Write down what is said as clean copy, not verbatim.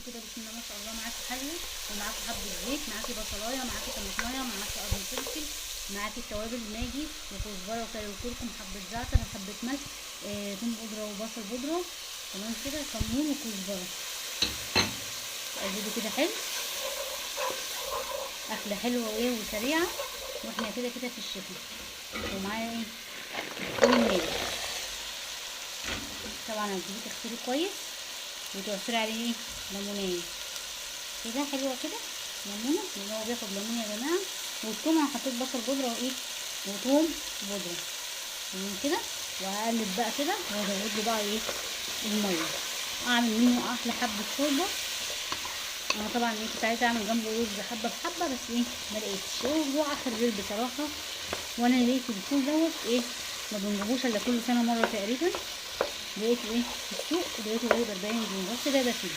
كده بسم الله ما شاء الله. معاكي حله ومعاكي حبه زيت، معاكي بصلايه، معاكي طماطمايه، معاكي قرن فلفل، معاكي التوابل ماجي وكزبره وكاري وكركم، حبه زعتر، حبه ملح، توم بودره وبصل بودره، تمام كده، كمون وكزبره. تقلبي كده حلو. اكله حلوه وايه وسريعه، واحنا كده كده في الشتاء. ومعايا ايه؟ فول ماجي. طبعا هتجيبي تغسليه كويس وتعصري عليه ايه؟ ليمونيه كده حلوه كده، ليمونه، لان هو بياخد ليمون يا جماعه. والثوم انا حطيت بصل بودره وايه وثوم بودره، تمام كده. وهقلب بقى كده وازود له بقى ايه؟ الميه. اعمل منه احلى حبه شوربه. انا طبعا ايه كنت عايزه اعمل جنبه رز حبه بحبه، بس ايه ملقتش، هو اخر رز بصراحه. وانا لقيت الفول دوت ايه ما بنجيبوش الا كل سنه مره تقريبا. لقيته ايه في السوق، لقيته ايه ب40 جنيه، بس ده فيه